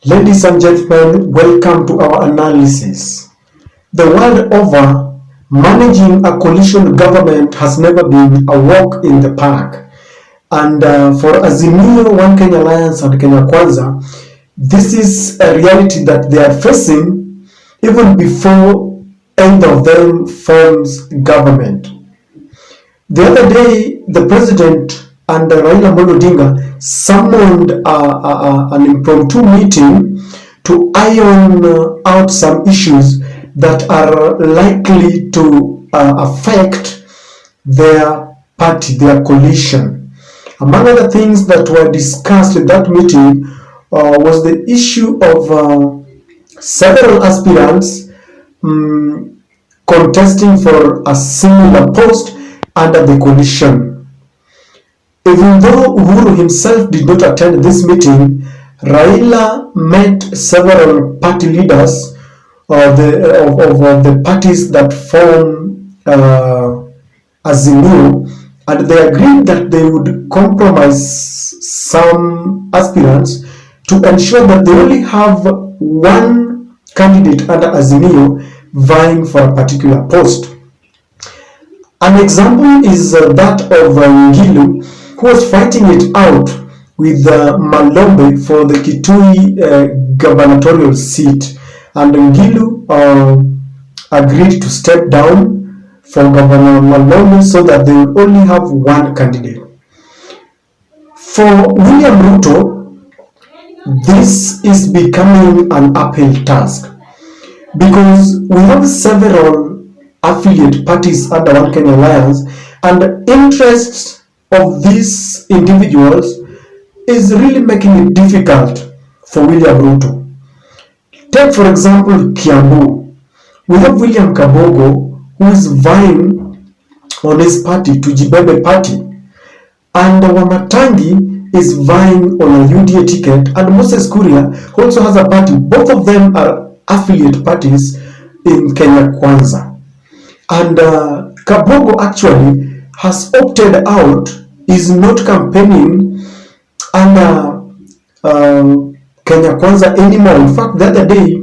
Ladies and gentlemen, welcome to our analysis. The world over, managing a coalition government has never been a walk in the park. And for Azimio, One Kenya Alliance and KenyaKwanza, this is a reality that they are facing even before either of them forms government. The other day, the president and Raila Amolo Odinga summoned an impromptu meeting to iron out some issues that are likely to affect their party, their coalition. Among other things that were discussed in that meeting was the issue of several aspirants contesting for a similar post under the coalition. Even though Uhuru himself did not attend this meeting, Raila met several party leaders of the parties that form Azimio, and they agreed that they would compromise some aspirants to ensure that they only have one candidate under Azimio vying for a particular post. An example is that of Ngilu, who was fighting it out with Malombe for the Kitui gubernatorial seat, and Ngilu agreed to step down for Governor Malombe so that they would only have one candidate. For William Ruto, this is becoming an uphill task because we have several affiliate parties under One Kenya Alliance, and the interests of these individuals is really making it difficult for William Ruto. Take for example Kiambu. We have William Kabogo, who is vying on his party, Tujibebe party, and Wamatangi is vying on a UDA ticket, and Moses Kuria also has a party. Both of them are affiliate parties in KenyaKwanza. And Kabogo actually has opted out, is not campaigning under KenyaKwanza anymore. In fact, the other day,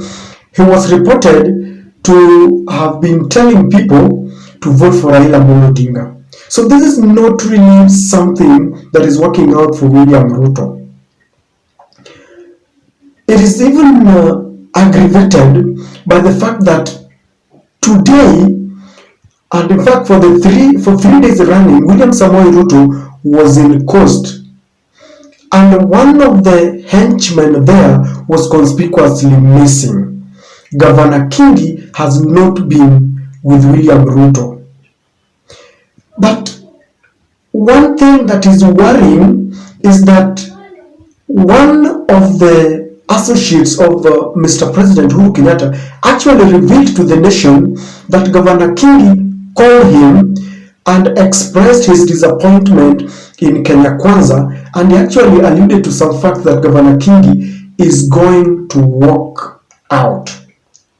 he was reported to have been telling people to vote for Raila Amolo Odinga. So this is not really something that is working out for William Ruto. It is even aggravated by the fact that today, and in fact for 3 days running, William Samoei Ruto was in Coast, and one of the henchmen there was conspicuously missing. Governor Kingi has not been with William Ruto. But one thing that is worrying is that one of the associates of Mr. President Uhuru Kenyatta actually revealed to the nation that Governor Kingi called him and expressed his disappointment in KenyaKwanza, and he actually alluded to some fact that Governor Kingi is going to walk out.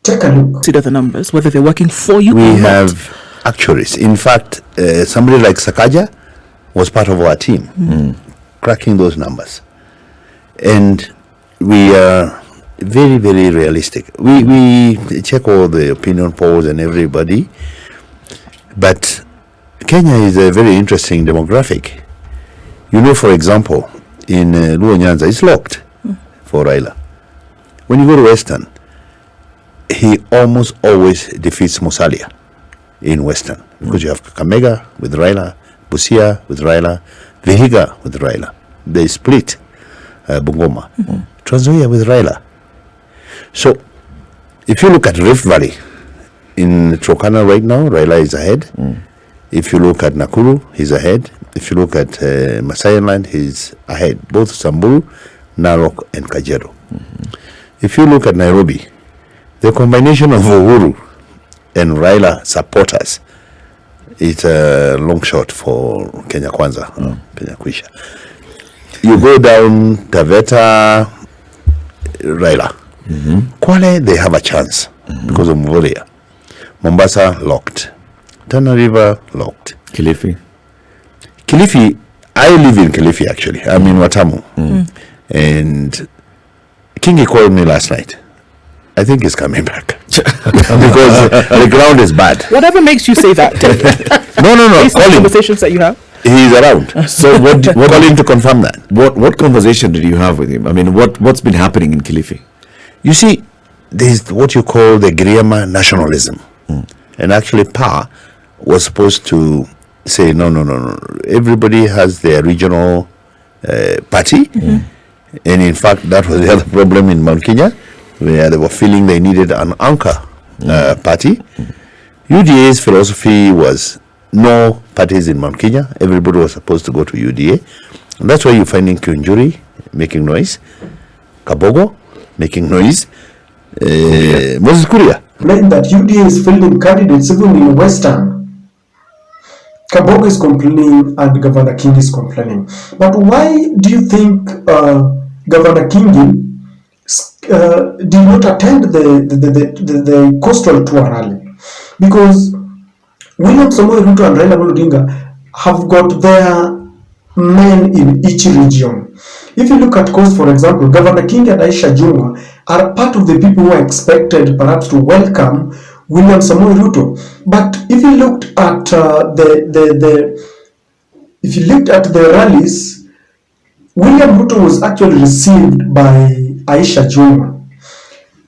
Take a look. Consider the numbers, whether they're working for you we or not. We have actuaries. In fact, somebody like Sakaja was part of our team, cracking those numbers. And we are very, very realistic. We check all the opinion polls and everybody, but Kenya is a very interesting demographic. You know, for example, in Luo Nyanza, it's locked for Raila. When you go to Western, he almost always defeats Musalia in Western, because you have Kakamega with Raila, Busia with Raila, Vihiga with Raila. They split Bungoma. Trans Nzoia with Raila. So, if you look at Rift Valley, in Turkana right now, Raila is ahead. If you look at Nakuru, he's ahead. If you look at Masayan Land, he's ahead. Both Samburu, Narok, and Kajiado. If you look at Nairobi, the combination of Uhuru and Raila supporters, it's a long shot for KenyaKwanza, Kenya Kwisha. You go down Taveta, Raila. Kwale, they have a chance because of Mvoria. Mombasa, locked. Tana River, locked. Kilifi, I live in Kilifi actually. I'm in Watamu. And Kingi called me last night. I think he's coming back because the ground is bad. Whatever makes you say that. No. Based on Call him. conversations that you have. He's around. So what Call him to confirm that. what conversation did you have with him? I mean, what's been happening in Kilifi? You see, there's what you call the Griema nationalism. And actually, PA was supposed to say, no. Everybody has their regional party. And in fact, that was the other problem in Mount Kenya, where they were feeling they needed an anchor party. UDA's philosophy was no parties in Mount Kenya. Everybody was supposed to go to UDA. And that's why you're finding Kiunjuri making noise, Kabogo making noise, Moses Kuria. Claim that UDA is fielding candidates even in Western. Kabogo is complaining and Governor Kingi is complaining. But why do you think Governor Kingi did not attend the coastal tour rally? Because William Samoei Ruto and Raila Odinga have got their men in each region. If you look at coast, for example, Governor Kingi and Aisha Jumwa are part of the people who are expected perhaps to welcome William Samoei Ruto. But if you looked at the rallies, William Ruto was actually received by Aisha Jumwa,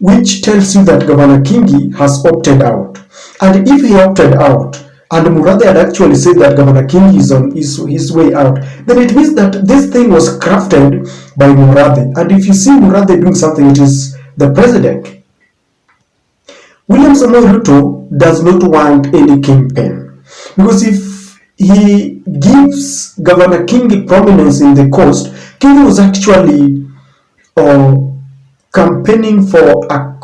which tells you that Governor Kingi has opted out. And if he opted out, and Murathe had actually said that Governor Kingi is on his way out, then it means that this thing was crafted by Murathe. And if you see Murathe doing something, it is the president. William Samoei Ruto does not want any kingpin. Because if he gives Governor Kingi prominence in the coast, Kingi was actually campaigning for a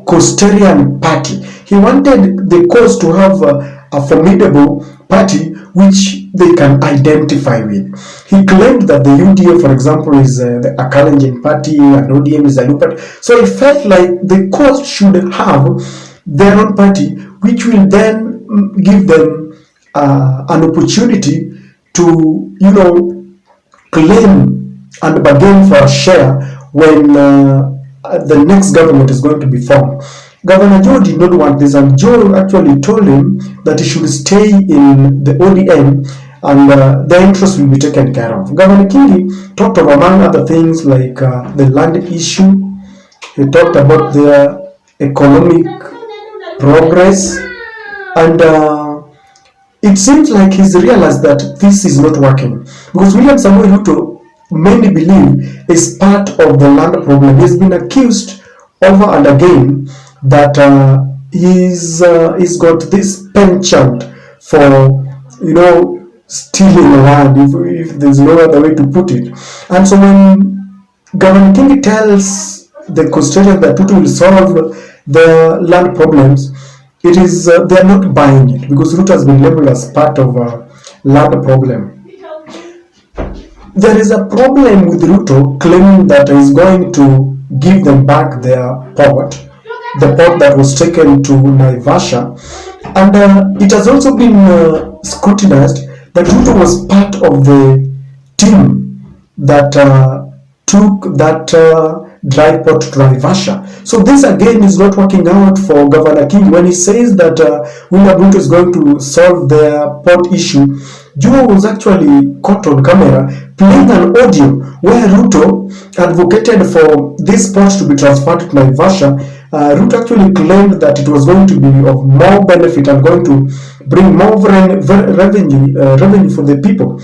coastarian party. He wanted the coast to have a formidable party which they can identify with. He claimed that the UDA, for example, is the Akalenjin party and ODM is the new party. So he felt like the coast should have their own party, which will then give them an opportunity to, claim and bargain for a share when the next government is going to be formed. Governor Joe did not want this, and Joe actually told him that he should stay in the ODM and their interests will be taken care of. Governor Kingi talked of, among other things, like the land issue. He talked about their economic progress, and it seems like he's realized that this is not working, because William Samoei Ruto, many believe, is part of the land problem. He's been accused over and again that he's got this penchant for stealing land, if there's no other way to put it. And so when Governor Kingi tells the constituents that Ruto will solve their land problems, it is they're not buying it, because Ruto has been labeled as part of a land problem. There is a problem with Ruto claiming that he's going to give them back their port, the port that was taken to Naivasha. And it has also been scrutinized that Ruto was part of the team that took that dry port to Naivasha. So this again is not working out for Governor Kingi. When he says that William Ruto is going to solve their port issue, Joe was actually caught on camera playing an audio where Ruto advocated for this port to be transferred to Naivasha. Ruto actually claimed that it was going to be of more benefit and going to bring more revenue for the people.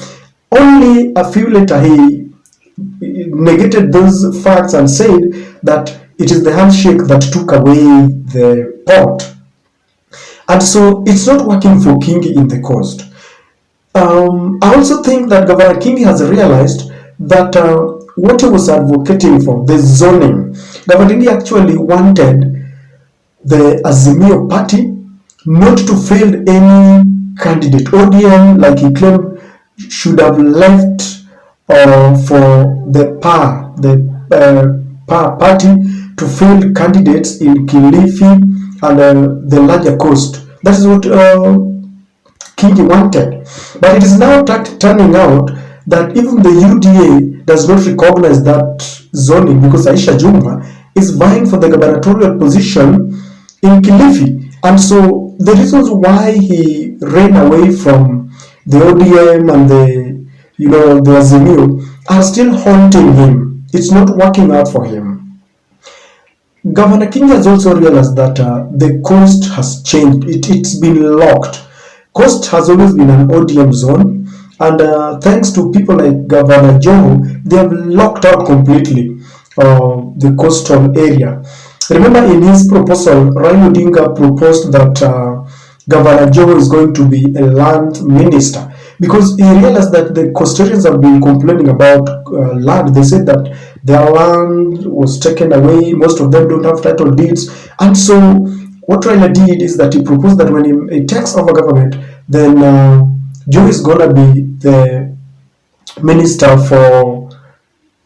Only a few later he negated those facts and said that it is the handshake that took away the port. And so it's not working for Kingi in the coast. I also think that Governor Kingi has realized that what he was advocating for, the zoning, Governor Kingi actually wanted the Azimio party not to field any candidate. ODM, like he claimed, should have left for the PA party to field candidates in Kilifi and the larger coast. That is what Kingi wanted. But it is now turning out that even the UDA does not recognize that zoning because Aisha Jumwa is vying for the gubernatorial position in Kilifi. And so the reasons why he ran away from the ODM and the Azimio are still haunting him. It's not working out for him. Governor Kingi has also realized that the coast has changed. It's been locked. Coast has always been an ODM zone, and thanks to people like Governor Joho, they have locked out completely the coastal area. Remember, in his proposal, Raila Odinga proposed that Governor Joho is going to be a land minister because he realized that the Coastarians have been complaining about land. They said that their land was taken away, most of them don't have title deeds. And so what Raila did is that he proposed that when he takes over government, then Joho is going to be the minister for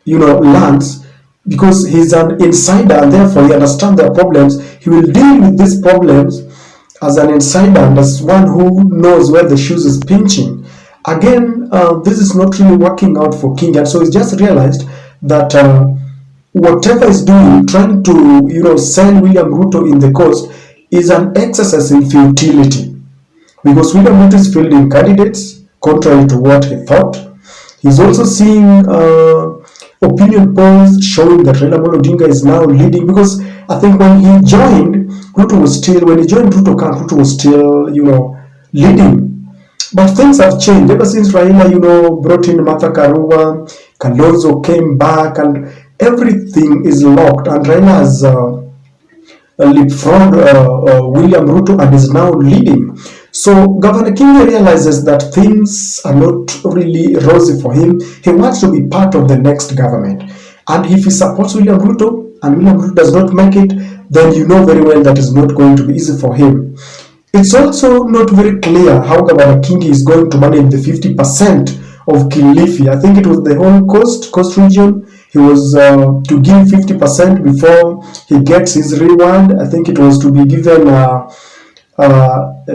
lands, because he's an insider and therefore he understands their problems. He will deal with these problems as an insider and as one who knows where the shoes is pinching. Again, this is not really working out for King, and so he's just realized that whatever he's doing, trying to send William Ruto in the coast, is an exercise in futility, because William Ruto is fielding candidates contrary to what he thought. He's also seeing opinion polls showing that Raila Odinga is now leading, because I think when he joined Ruto camp, Ruto was still leading. But things have changed ever since Raila brought in Martha Karua, Kalonzo came back, and everything is locked, and Raila has leapfrogged William Ruto and is now leading. So Governor Kingi realizes that things are not really rosy for him. He wants to be part of the next government. And if he supports William Ruto and William Ruto does not make it, then you know very well that is not going to be easy for him. It's also not very clear how Governor Kingi is going to manage the 50% of Kilifi. I think it was the whole coast region. He was to give 50% before he gets his reward. I think it was to be given a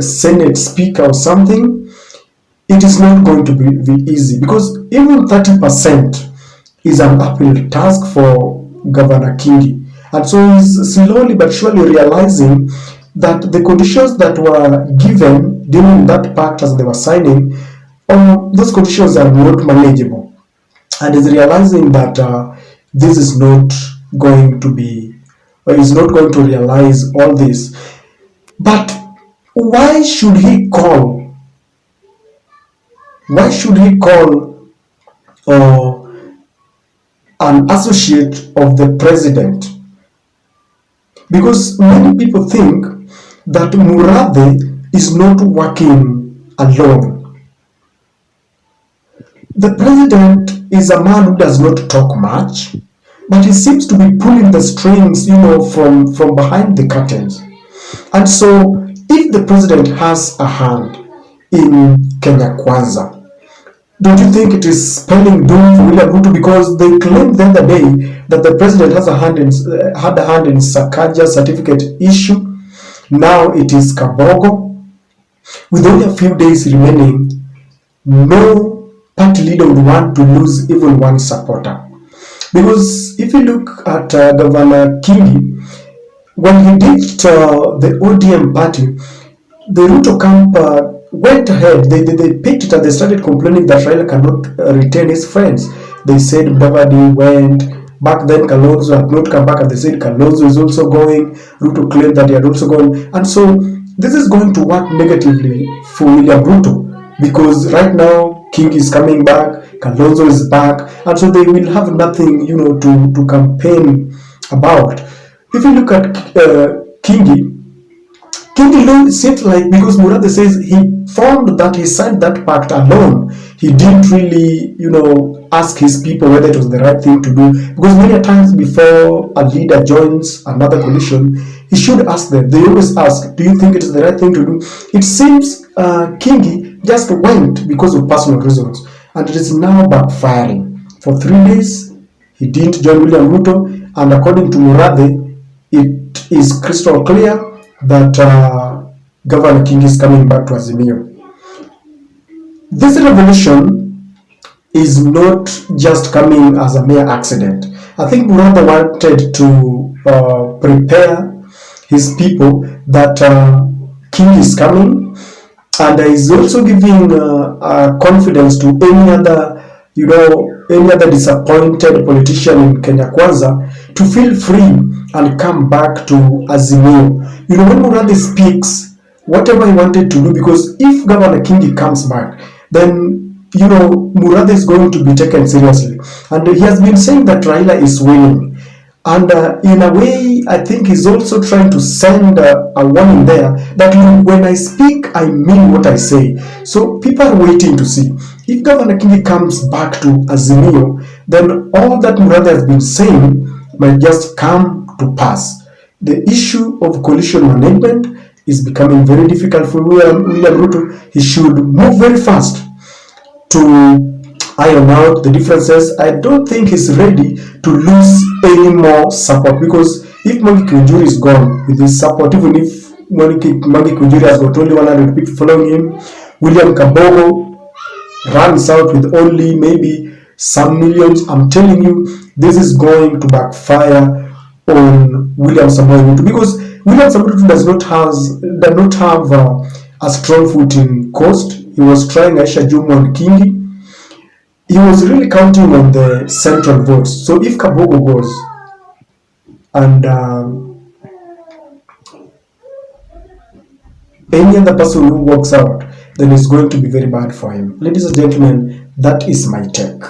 Senate speaker or something. It is not going to be easy, because even 30% is an uphill task for Governor Kingi. And so he's slowly but surely realizing that the conditions that were given during that pact as they were signing, those conditions are not manageable. And he's realizing that this is not going to be, or he's not going to realize all this. But why should he call an associate of the president? Because many people think that Murathe is not working alone. The president is a man who does not talk much, but he seems to be pulling the strings, from behind the curtains. And so, if the president has a hand in KenyaKwanza, don't you think it is spelling doom for William Ruto? Because they claimed the other day that the president had a hand in Sakaja certificate issue. Now it is Kabogo. With only a few days remaining, no party leader would want to lose even one supporter. Because if you look at Governor Kingi, when he ditched the ODM party, the Ruto camp went ahead. They picked it and they started complaining that Raila cannot retain his friends. They said Beverly went. Back then, Kalonzo had not come back, and they said Kalonzo is also going. Ruto claimed that he had also gone. And so this is going to work negatively for William Ruto, because right now King is coming back, Kalonzo is back, and so they will have nothing to campaign about. If you look at Kingi seems like, because Murathe says he found that he signed that pact alone, he didn't really ask his people whether it was the right thing to do, because many times before a leader joins another coalition, he should ask them. They always ask, do you think it is the right thing to do? It seems Kingi just went because of personal reasons, and it is now backfiring. For 3 days he didn't join William Ruto, and according to Murathe, it is crystal clear that Governor Kingi is coming back to Azimio. This revelation is not just coming as a mere accident. I think Murathe wanted to prepare his people that King is coming, and is also giving confidence to any other, any other disappointed politician in KenyaKwanza to feel free and come back to Azimio. When Murathe speaks, whatever he wanted to do, because if Governor Kingi comes back, then Murathe is going to be taken seriously, and he has been saying that Raila is winning, and in a way, I think he's also trying to send a warning there that when I speak, I mean what I say. So people are waiting to see if Governor Kingi comes back to Azimio, then all that Murathe has been saying might just come to pass. The issue of coalition management is becoming very difficult for William Ruto. He should move very fast to iron out the differences. I don't think he's ready to lose any more support, because if Mwangi Kiunjuri is gone with his support, even if Mwangi Kiunjuri has got only 100 people following him, William Kabogo runs out with only maybe some millions, I'm telling you, this is going to backfire on William Samoei Ruto, because William Samoei Ruto does not have a strong foot in coast. He was trying Aisha Jumwa and Kingi. He was really counting on the central votes. So if Kabogo goes and any other person who walks out, then it's going to be very bad for him. Ladies and gentlemen, that is my take.